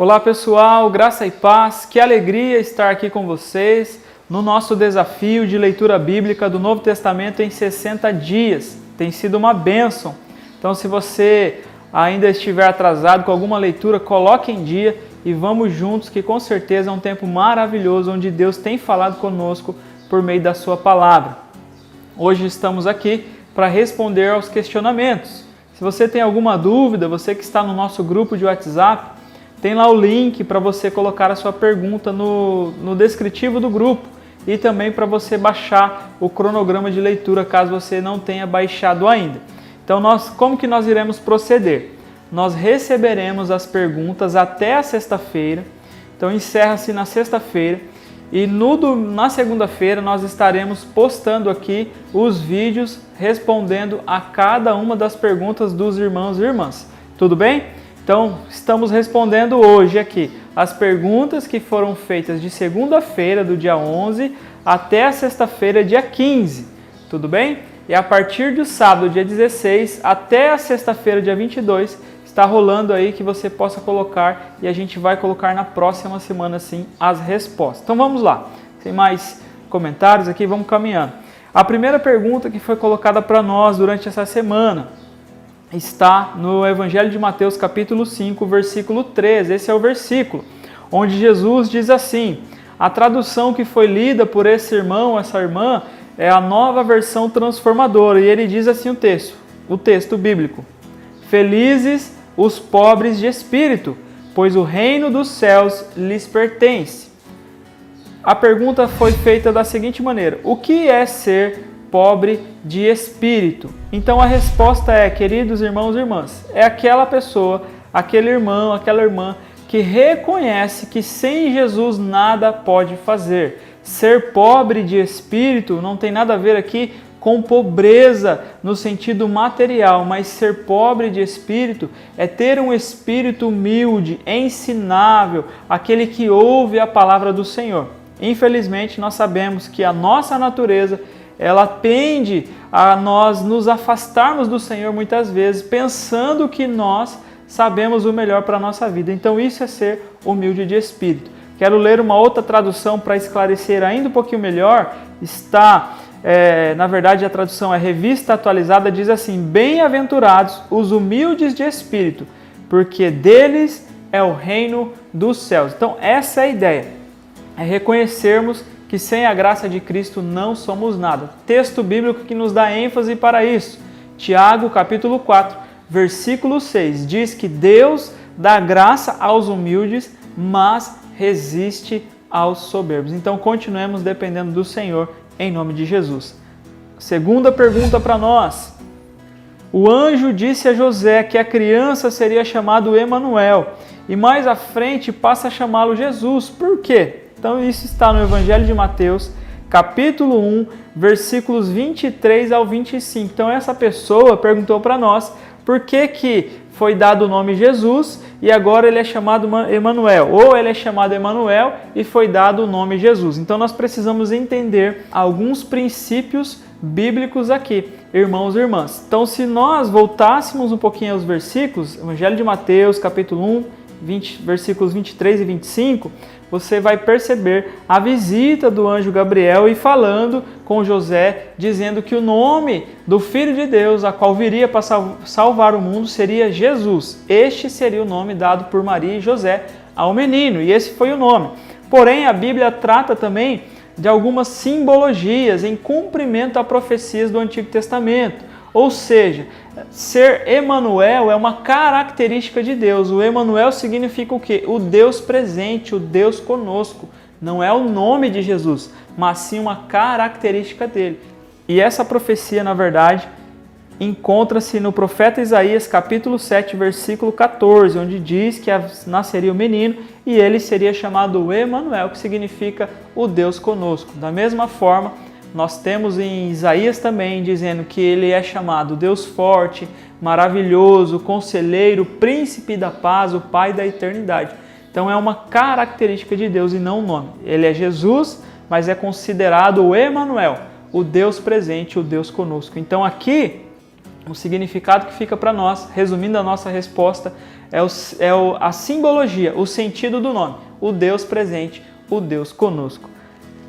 Olá pessoal, graça e paz, que alegria estar aqui com vocês no nosso desafio de leitura bíblica do Novo Testamento em 60 dias. Tem sido uma bênção, então se você ainda estiver atrasado com alguma leitura, coloque em dia e vamos juntos, que com certeza é um tempo maravilhoso onde Deus tem falado conosco por meio da sua palavra. Hoje estamos aqui para responder aos questionamentos. Se você tem alguma dúvida, você que está no nosso grupo de WhatsApp, tem lá o link para você colocar a sua pergunta no descritivo do grupo e também para você baixar o cronograma de leitura, caso você não tenha baixado ainda. Então, como que nós iremos proceder? Nós receberemos as perguntas até a sexta-feira, então encerra-se na sexta-feira e na segunda-feira nós estaremos postando aqui os vídeos respondendo a cada uma das perguntas dos irmãos e irmãs. Tudo bem? Então, estamos respondendo hoje aqui as perguntas que foram feitas de segunda-feira, do dia 11, até a sexta-feira, dia 15. Tudo bem? E a partir do sábado, dia 16, até a sexta-feira, dia 22, está rolando aí que você possa colocar e a gente vai colocar na próxima semana, sim, as respostas. Então, vamos lá. Sem mais comentários aqui, vamos caminhando. A primeira pergunta que foi colocada para nós durante essa semana está no Evangelho de Mateus, capítulo 5, versículo 13. Esse é o versículo onde Jesus diz assim: a tradução que foi lida por esse irmão, essa irmã, é a Nova Versão Transformadora. E ele diz assim o texto bíblico: felizes os pobres de espírito, pois o reino dos céus lhes pertence. A pergunta foi feita da seguinte maneira: o que é ser pobre de espírito? Então a resposta é, queridos irmãos e irmãs, é aquela pessoa, aquele irmão, aquela irmã que reconhece que sem Jesus nada pode fazer. Ser pobre de espírito não tem nada a ver aqui com pobreza no sentido material, mas ser pobre de espírito é ter um espírito humilde, ensinável, aquele que ouve a palavra do Senhor. Infelizmente, nós sabemos que a nossa natureza ela tende a nós nos afastarmos do Senhor muitas vezes, pensando que nós sabemos o melhor para a nossa vida. Então isso é ser humilde de espírito. Quero ler uma outra tradução para esclarecer ainda um pouquinho melhor. Na verdade a tradução é Revista Atualizada, diz assim: bem-aventurados os humildes de espírito, porque deles é o reino dos céus. Então essa é a ideia, é reconhecermos que sem a graça de Cristo não somos nada. Texto bíblico que nos dá ênfase para isso. Tiago, capítulo 4, versículo 6, diz que Deus dá graça aos humildes, mas resiste aos soberbos. Então, continuemos dependendo do Senhor, em nome de Jesus. Segunda pergunta para nós. O anjo disse a José que a criança seria chamado Emanuel, e mais à frente passa a chamá-lo Jesus. Por quê? Então isso está no Evangelho de Mateus, capítulo 1, versículos 23 ao 25. Então essa pessoa perguntou para nós por que foi dado o nome Jesus e agora ele é chamado Emanuel. Ou ele é chamado Emanuel e foi dado o nome Jesus. Então nós precisamos entender alguns princípios bíblicos aqui, irmãos e irmãs. Então se nós voltássemos um pouquinho aos versículos, Evangelho de Mateus, capítulo 1, versículos 23 e 25, você vai perceber a visita do anjo Gabriel e falando com José, dizendo que o nome do Filho de Deus, a qual viria para salvar o mundo, seria Jesus. Este seria o nome dado por Maria e José ao menino, e esse foi o nome. Porém, a Bíblia trata também de algumas simbologias em cumprimento a profecias do Antigo Testamento. Ou seja, ser Emanuel é uma característica de Deus. O Emanuel significa o quê? O Deus presente, o Deus conosco. Não é o nome de Jesus, mas sim uma característica dele. E essa profecia, na verdade, encontra-se no profeta Isaías, capítulo 7, versículo 14, onde diz que nasceria o menino e ele seria chamado Emanuel, que significa o Deus conosco. Da mesma forma, nós temos em Isaías também dizendo que ele é chamado Deus forte, maravilhoso, conselheiro, príncipe da paz, o Pai da eternidade. Então é uma característica de Deus e não um nome. Ele é Jesus, mas é considerado o Emanuel, o Deus presente, o Deus conosco. Então aqui, o significado que fica para nós, resumindo a nossa resposta, a simbologia, o sentido do nome. O Deus presente, o Deus conosco.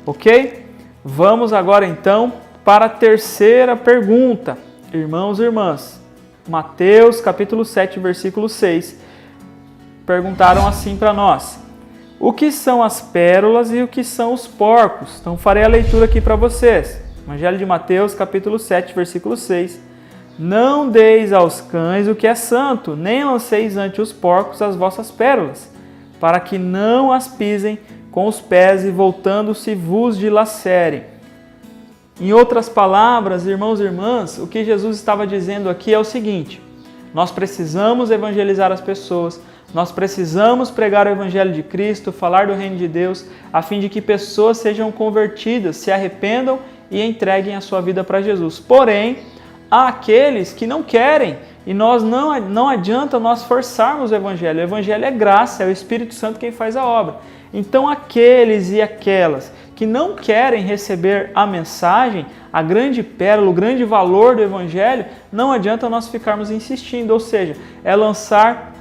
Ok? Vamos agora então para a terceira pergunta. Irmãos e irmãs, Mateus capítulo 7, versículo 6, perguntaram assim para nós: o que são as pérolas e o que são os porcos? Então farei a leitura aqui para vocês. Evangelho de Mateus capítulo 7, versículo 6. Não deis aos cães o que é santo, nem lanceis ante os porcos as vossas pérolas, para que não as pisem com os pés e voltando-se vos dilacerem. Em outras palavras, irmãos e irmãs, o que Jesus estava dizendo aqui é o seguinte: nós precisamos evangelizar as pessoas, nós precisamos pregar o Evangelho de Cristo, falar do Reino de Deus, a fim de que pessoas sejam convertidas, se arrependam e entreguem a sua vida para Jesus. Porém, há aqueles que não querem, e não adianta nós forçarmos o Evangelho. O Evangelho é graça, é o Espírito Santo quem faz a obra. Então aqueles e aquelas que não querem receber a mensagem, a grande pérola, o grande valor do Evangelho, não adianta nós ficarmos insistindo, ou seja, é lançar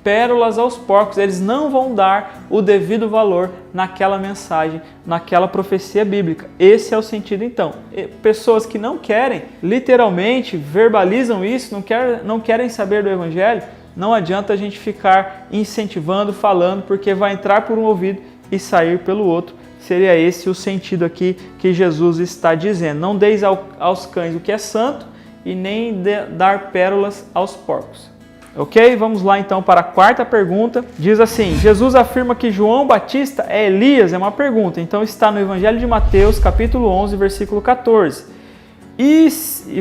pérolas aos porcos. Eles não vão dar o devido valor naquela mensagem, naquela profecia bíblica. Esse é o sentido então. Pessoas que não querem, literalmente verbalizam isso, não querem saber do Evangelho, não adianta a gente ficar incentivando, falando, porque vai entrar por um ouvido e sair pelo outro. Seria esse o sentido aqui que Jesus está dizendo. Não deis aos cães o que é santo e nem dar pérolas aos porcos. Ok? Vamos lá então para a quarta pergunta. Diz assim: Jesus afirma que João Batista é Elias? É uma pergunta. Então está no Evangelho de Mateus, capítulo 11, versículo 14. E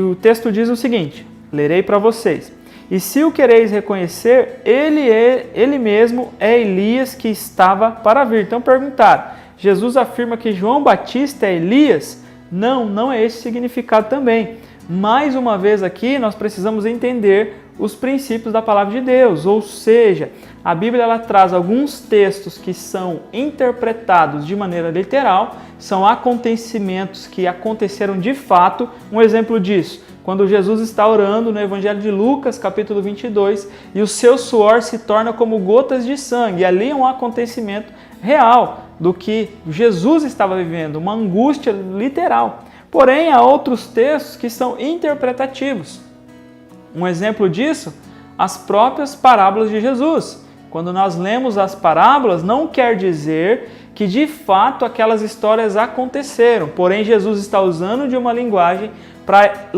o texto diz o seguinte, lerei para vocês. E se o quereis reconhecer, ele mesmo é Elias que estava para vir. Então perguntaram, Jesus afirma que João Batista é Elias? Não é esse o significado também. Mais uma vez aqui nós precisamos entender os princípios da palavra de Deus, ou seja, a Bíblia ela traz alguns textos que são interpretados de maneira literal, são acontecimentos que aconteceram de fato. Um exemplo disso, quando Jesus está orando no Evangelho de Lucas, capítulo 22, e o seu suor se torna como gotas de sangue, e ali é um acontecimento real do que Jesus estava vivendo, uma angústia literal. Porém, há outros textos que são interpretativos. Um exemplo disso, as próprias parábolas de Jesus. Quando nós lemos as parábolas, não quer dizer que de fato aquelas histórias aconteceram. Porém, Jesus está usando de uma linguagem para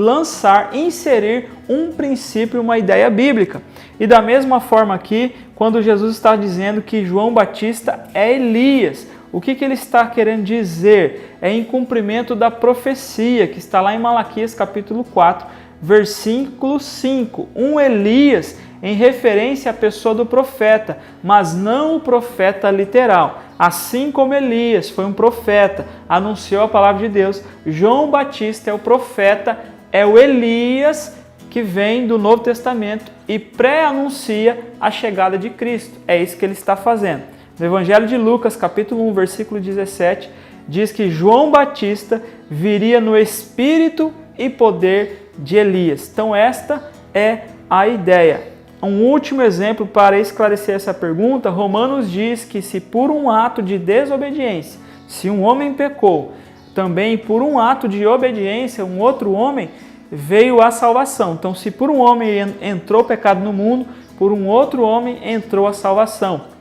inserir um princípio, uma ideia bíblica. E da mesma forma aqui, quando Jesus está dizendo que João Batista é Elias, o que ele está querendo dizer? É em cumprimento da profecia que está lá em Malaquias capítulo 4, versículo 5. Um Elias em referência à pessoa do profeta, mas não o profeta literal. Assim como Elias foi um profeta, anunciou a palavra de Deus, João Batista é o profeta, é o Elias que vem do Novo Testamento e pré-anuncia a chegada de Cristo. É isso que ele está fazendo. No Evangelho de Lucas, capítulo 1, versículo 17, diz que João Batista viria no espírito e poder de Elias. Então esta é a ideia. Um último exemplo para esclarecer essa pergunta, Romanos diz que se por um ato de desobediência, se um homem pecou, também por um ato de obediência, um outro homem veio a salvação. Então se por um homem entrou o pecado no mundo, por um outro homem entrou a salvação.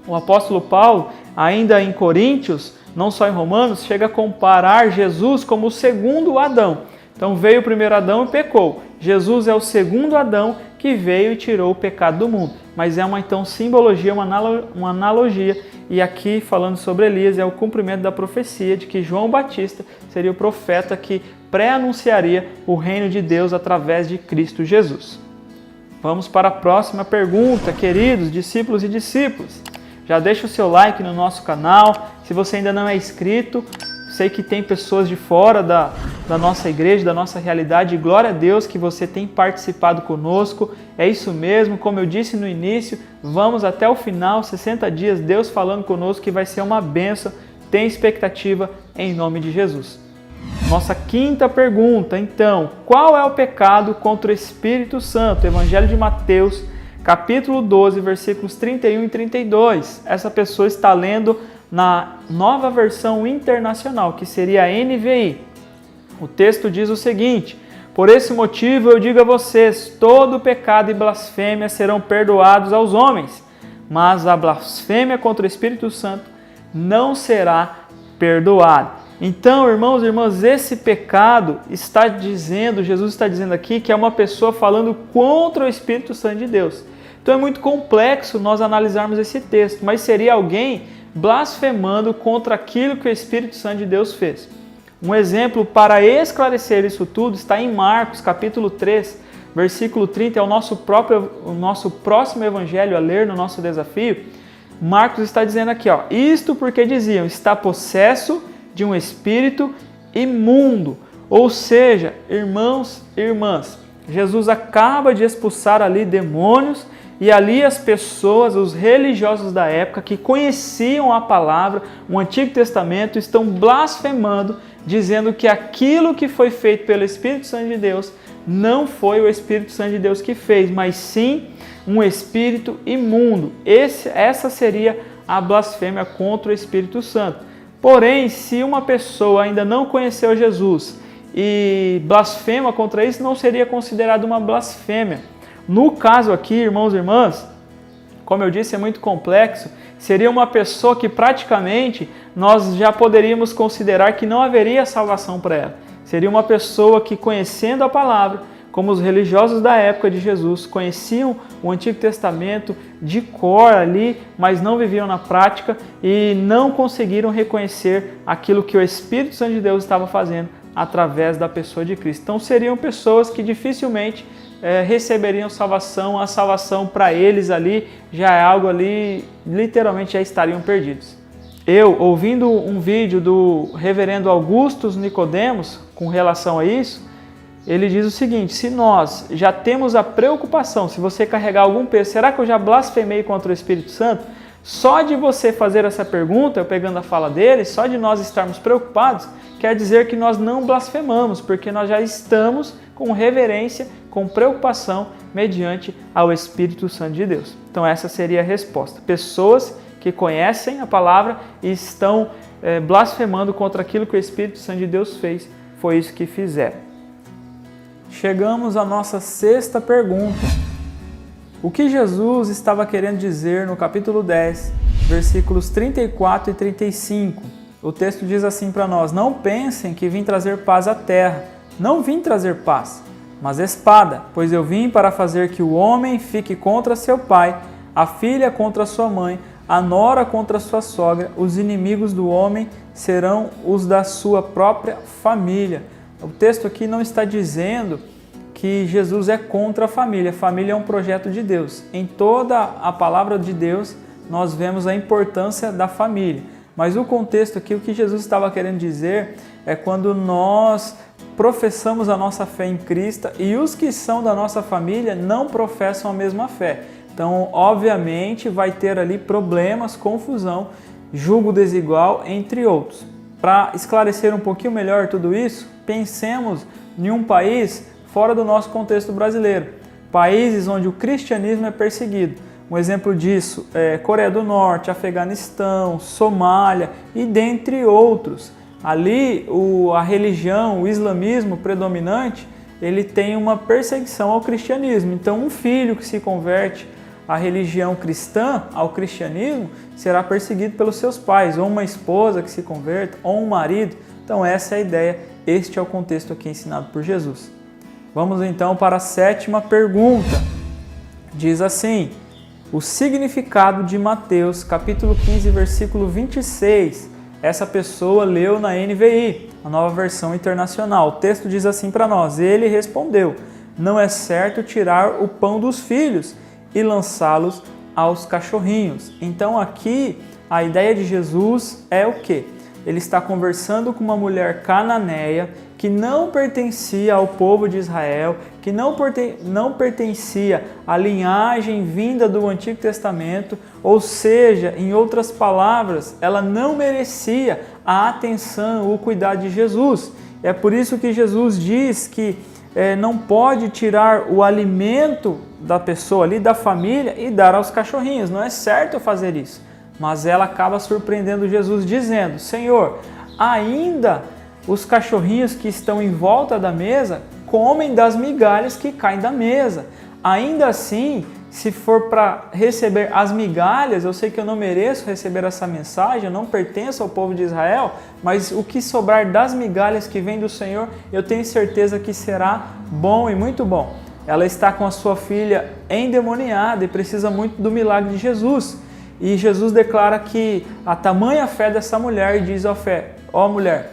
O apóstolo Paulo, ainda em Coríntios, não só em Romanos, chega a comparar Jesus como o segundo Adão. Então veio o primeiro Adão e pecou. Jesus é o segundo Adão que veio e tirou o pecado do mundo. Mas é uma então simbologia, uma analogia. E aqui falando sobre Elias é o cumprimento da profecia de que João Batista seria o profeta que pré-anunciaria o reino de Deus através de Cristo Jesus. Vamos para a próxima pergunta, queridos discípulos e discípulas. Já deixa o seu like no nosso canal. Se você ainda não é inscrito, sei que tem pessoas de fora da nossa igreja, da nossa realidade. Glória a Deus que você tem participado conosco. É isso mesmo, como eu disse no início, vamos até o final, 60 dias, Deus falando conosco, que vai ser uma bênção. Tem expectativa em nome de Jesus. Nossa quinta pergunta, então, qual é o pecado contra o Espírito Santo? Evangelho de Mateus, capítulo 12, versículos 31 e 32. Essa pessoa está lendo na nova versão internacional, que seria a NVI. O texto diz o seguinte: por esse motivo eu digo a vocês, todo pecado e blasfêmia serão perdoados aos homens, mas a blasfêmia contra o Espírito Santo não será perdoada. Então, irmãos e irmãs, esse pecado está dizendo, Jesus está dizendo aqui, que é uma pessoa falando contra o Espírito Santo de Deus. Então é muito complexo nós analisarmos esse texto, mas seria alguém blasfemando contra aquilo que o Espírito Santo de Deus fez. Um exemplo para esclarecer isso tudo está em Marcos, capítulo 3, versículo 30, é o nosso próximo evangelho a ler no nosso desafio. Marcos está dizendo aqui, isto porque diziam, está possesso de um espírito imundo. Ou seja, irmãos e irmãs, Jesus acaba de expulsar ali demônios e ali as pessoas, os religiosos da época que conheciam a palavra, o Antigo Testamento, estão blasfemando, dizendo que aquilo que foi feito pelo Espírito Santo de Deus não foi o Espírito Santo de Deus que fez, mas sim um espírito imundo. Essa seria a blasfêmia contra o Espírito Santo. Porém, se uma pessoa ainda não conheceu Jesus e blasfema contra isso, não seria considerado uma blasfêmia. No caso aqui, irmãos e irmãs, como eu disse, é muito complexo, seria uma pessoa que praticamente nós já poderíamos considerar que não haveria salvação para ela. Seria uma pessoa que, conhecendo a palavra, como os religiosos da época de Jesus, conheciam o Antigo Testamento de cor ali, mas não viviam na prática e não conseguiram reconhecer aquilo que o Espírito Santo de Deus estava fazendo através da pessoa de Cristo. Então seriam pessoas que dificilmente receberiam salvação. A salvação para eles ali já é algo ali, literalmente já estariam perdidos. Eu, ouvindo um vídeo do reverendo Augustus Nicodemos com relação a isso, ele diz o seguinte: se nós já temos a preocupação, se você carregar algum peso, será que eu já blasfemei contra o Espírito Santo? Só de você fazer essa pergunta, eu pegando a fala dele, só de nós estarmos preocupados, quer dizer que nós não blasfemamos, porque nós já estamos com reverência, com preocupação, mediante ao Espírito Santo de Deus. Então essa seria a resposta. Pessoas que conhecem a palavra e estão blasfemando contra aquilo que o Espírito Santo de Deus fez, foi isso que fizeram. Chegamos à nossa sexta pergunta. O que Jesus estava querendo dizer no capítulo 10, versículos 34 e 35? O texto diz assim para nós: não pensem que vim trazer paz à terra. Não vim trazer paz, mas espada, pois eu vim para fazer que o homem fique contra seu pai, a filha contra sua mãe, a nora contra sua sogra. Os inimigos do homem serão os da sua própria família. O texto aqui não está dizendo que Jesus é contra a família. A família é um projeto de Deus. Em toda a palavra de Deus, nós vemos a importância da família. Mas o contexto aqui, o que Jesus estava querendo dizer é quando nós professamos a nossa fé em Cristo e os que são da nossa família não professam a mesma fé. Então, obviamente, vai ter ali problemas, confusão, julgo desigual, entre outros. Para esclarecer um pouquinho melhor tudo isso, pensemos em um país fora do nosso contexto brasileiro. Países onde o cristianismo é perseguido. Um exemplo disso é Coreia do Norte, Afeganistão, Somália e dentre outros. Ali a religião, o islamismo predominante, ele tem uma perseguição ao cristianismo. Então um filho que se converte à religião cristã, ao cristianismo, será perseguido pelos seus pais, ou uma esposa que se converta, ou um marido. Então essa é a ideia, este é o contexto aqui ensinado por Jesus. Vamos então para a sétima pergunta. Diz assim: o significado de Mateus, capítulo 15, versículo 26. Essa pessoa leu na NVI, a nova versão internacional. O texto diz assim para nós: ele respondeu, não é certo tirar o pão dos filhos e lançá-los aos cachorrinhos. Então aqui a ideia de Jesus é o quê? Ele está conversando com uma mulher cananeia que não pertencia ao povo de Israel, que não pertencia à linhagem vinda do Antigo Testamento, ou seja, em outras palavras, ela não merecia a atenção, o cuidado de Jesus. É por isso que Jesus diz que não pode tirar o alimento da pessoa ali, da família, e dar aos cachorrinhos. Não é certo eu fazer isso. Mas ela acaba surpreendendo Jesus dizendo: Senhor, ainda os cachorrinhos que estão em volta da mesa comem das migalhas que caem da mesa. Ainda assim, se for para receber as migalhas, eu sei que eu não mereço receber essa mensagem, eu não pertenço ao povo de Israel, mas o que sobrar das migalhas que vem do Senhor, eu tenho certeza que será bom e muito bom. Ela está com a sua filha endemoniada e precisa muito do milagre de Jesus. E Jesus declara que a tamanha fé dessa mulher, e diz: ó mulher,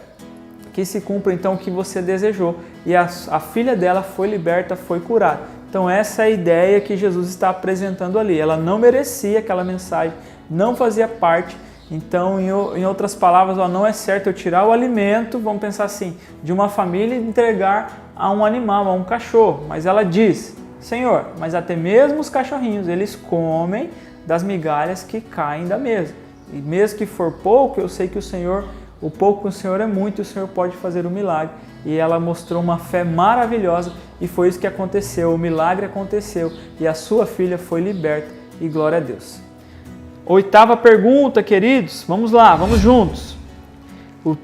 que se cumpra então o que você desejou. E a filha dela foi liberta, foi curada. Então essa é a ideia que Jesus está apresentando ali. Ela não merecia aquela mensagem, não fazia parte. Então, em outras palavras, não é certo eu tirar o alimento, vamos pensar assim, de uma família e entregar a um animal, a um cachorro. Mas ela diz: Senhor, mas até mesmo os cachorrinhos, eles comem das migalhas que caem da mesa. E mesmo que for pouco, eu sei que o pouco do Senhor é muito, e o Senhor pode fazer o milagre. E ela mostrou uma fé maravilhosa, e foi isso que aconteceu. O milagre aconteceu e a sua filha foi liberta, e glória a Deus. Oitava pergunta, queridos, vamos lá, vamos juntos.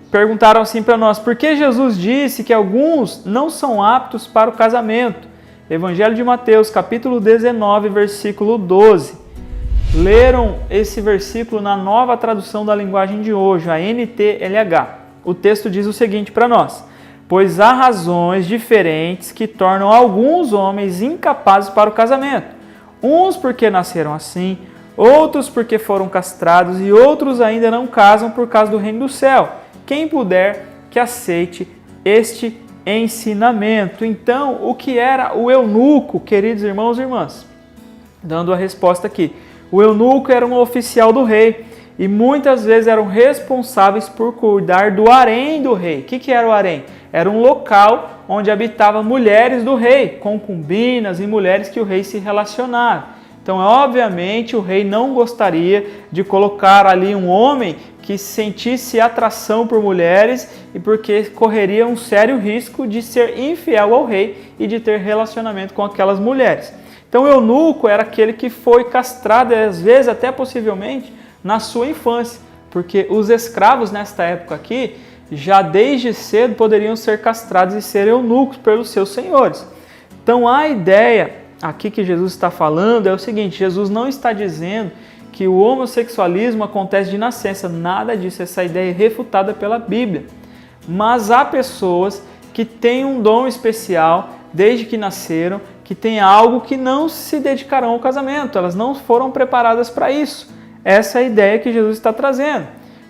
Perguntaram assim para nós: por que Jesus disse que alguns não são aptos para o casamento? Evangelho de Mateus, capítulo 19, versículo 12. Leram esse versículo na nova tradução da linguagem de hoje, a NTLH. O texto diz o seguinte para nós: pois há razões diferentes que tornam alguns homens incapazes para o casamento. Uns porque nasceram assim, outros porque foram castrados, e outros ainda não casam por causa do reino do céu. Quem puder, que aceite este ensinamento. Então, o que era o eunuco, queridos irmãos e irmãs? Dando a resposta aqui. O eunuco era um oficial do rei e muitas vezes eram responsáveis por cuidar do harém do rei. O que era o harém? Era um local onde habitavam mulheres do rei, concubinas e mulheres que o rei se relacionava. Então, obviamente, o rei não gostaria de colocar ali um homem que sentisse atração por mulheres, e porque correria um sério risco de ser infiel ao rei e de ter relacionamento com aquelas mulheres. Então, o eunuco era aquele que foi castrado, às vezes até possivelmente, na sua infância, porque os escravos nesta época aqui, já desde cedo poderiam ser castrados e ser eunucos pelos seus senhores. Então, a ideia aqui que Jesus está falando é o seguinte: Jesus não está dizendo que o homossexualismo acontece de nascença, nada disso, essa ideia é refutada pela Bíblia. Mas há pessoas que têm um dom especial desde que nasceram, que têm algo que não se dedicarão ao casamento, elas não foram preparadas para isso. Essa é a ideia que Jesus está trazendo.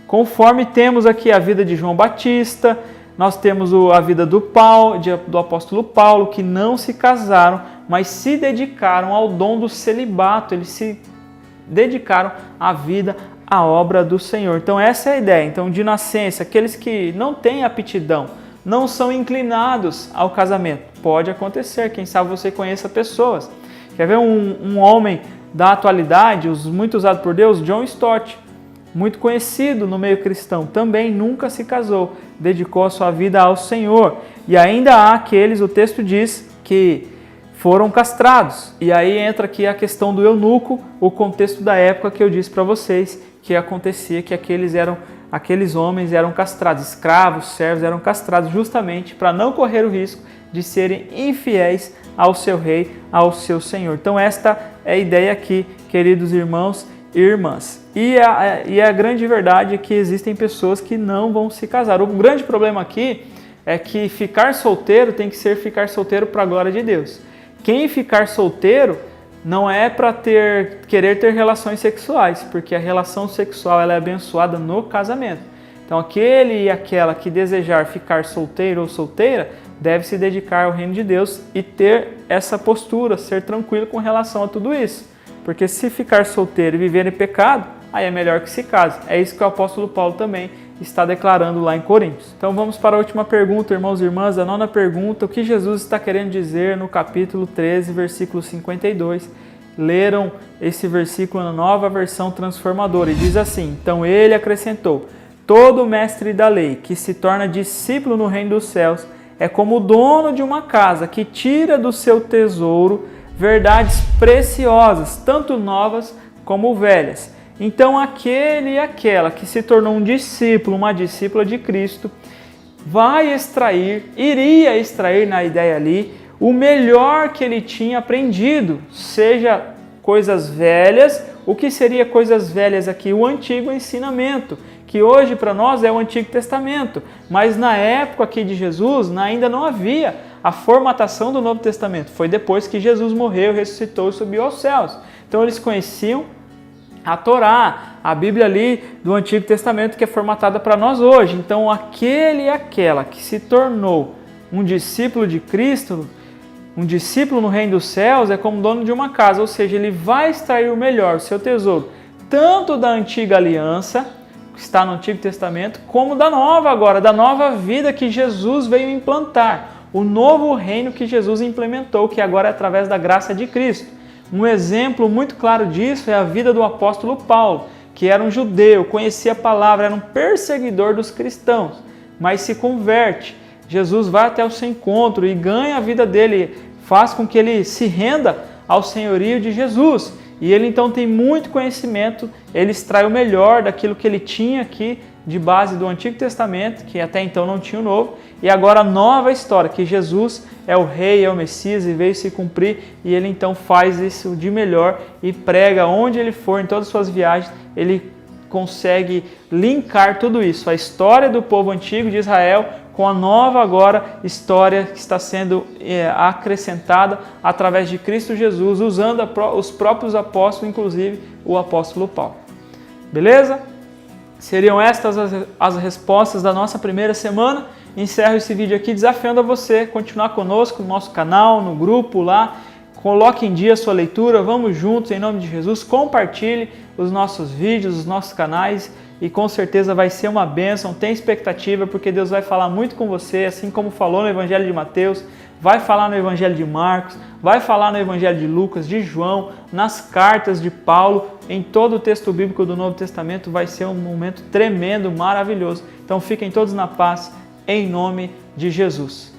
Conforme temos aqui a vida de João Batista, nós temos a vida do apóstolo Paulo, que não se casaram, mas se dedicaram ao dom do celibato, eles se dedicaram à vida, à obra do Senhor. Então essa é a ideia. Então, de nascença, aqueles que não têm aptidão, não são inclinados ao casamento. Pode acontecer, quem sabe você conheça pessoas. Quer ver um homem da atualidade, muito usado por Deus? John Stott, muito conhecido no meio cristão, também nunca se casou, dedicou a sua vida ao Senhor. E ainda há aqueles, o texto diz, que foram castrados. E aí entra aqui a questão do eunuco, o contexto da época que eu disse para vocês, que acontecia que aqueles homens eram castrados, escravos, servos eram castrados justamente para não correr o risco de serem infiéis ao seu rei, ao seu senhor. Então esta é a ideia aqui, queridos irmãos e irmãs. E a grande verdade é que existem pessoas que não vão se casar. O grande problema aqui é que ficar solteiro tem que ser ficar solteiro para a glória de Deus. Quem ficar solteiro não é para querer ter relações sexuais, porque a relação sexual ela é abençoada no casamento. Então aquele e aquela que desejar ficar solteiro ou solteira deve se dedicar ao reino de Deus e ter essa postura, ser tranquilo com relação a tudo isso. Porque se ficar solteiro e viver em pecado, aí é melhor que se case. É isso que o apóstolo Paulo também está declarando lá em Coríntios. Então vamos para a última pergunta, irmãos e irmãs, a nona pergunta: o que Jesus está querendo dizer no capítulo 13, versículo 52? Leram esse versículo na nova versão transformadora e diz assim: então ele acrescentou: todo mestre da lei que se torna discípulo no reino dos céus é como o dono de uma casa que tira do seu tesouro verdades preciosas, tanto novas como velhas. Então aquele e aquela que se tornou um discípulo, uma discípula de Cristo, iria extrair na ideia ali, o melhor que ele tinha aprendido, seja coisas velhas. O que seria coisas velhas aqui? O antigo ensinamento, que hoje para nós é o Antigo Testamento, mas na época aqui de Jesus ainda não havia a formatação do Novo Testamento. Foi depois que Jesus morreu, ressuscitou e subiu aos céus. Então eles conheciam a Torá, a Bíblia ali do Antigo Testamento, que é formatada para nós hoje. Então aquele e aquela que se tornou um discípulo de Cristo, um discípulo no reino dos céus, é como dono de uma casa, ou seja, ele vai extrair o melhor, o seu tesouro, tanto da antiga aliança, que está no Antigo Testamento, como da nova agora, da nova vida que Jesus veio implantar, o novo reino que Jesus implementou, que agora é através da graça de Cristo. Um exemplo muito claro disso é a vida do apóstolo Paulo, que era um judeu, conhecia a palavra, era um perseguidor dos cristãos, mas se converte. Jesus vai até o seu encontro e ganha a vida dele, faz com que ele se renda ao senhorio de Jesus. E ele então tem muito conhecimento, ele extrai o melhor daquilo que ele tinha aqui de base do Antigo Testamento, que até então não tinha o Novo, e agora a nova história, que Jesus é o Rei, é o Messias e veio se cumprir, e ele então faz isso de melhor e prega onde ele for, em todas as suas viagens, ele consegue linkar tudo isso, a história do povo antigo de Israel com a nova agora história que está sendo acrescentada através de Cristo Jesus, usando os próprios apóstolos, inclusive o apóstolo Paulo. Beleza? Seriam estas as respostas da nossa primeira semana. Encerro esse vídeo aqui desafiando a você continuar conosco no nosso canal, no grupo lá. Coloque em dia a sua leitura, vamos juntos em nome de Jesus, compartilhe os nossos vídeos, os nossos canais e com certeza vai ser uma bênção, tem expectativa porque Deus vai falar muito com você, assim como falou no Evangelho de Mateus, vai falar no Evangelho de Marcos, vai falar no Evangelho de Lucas, de João, nas cartas de Paulo, em todo o texto bíblico do Novo Testamento, vai ser um momento tremendo, maravilhoso. Então fiquem todos na paz, em nome de Jesus.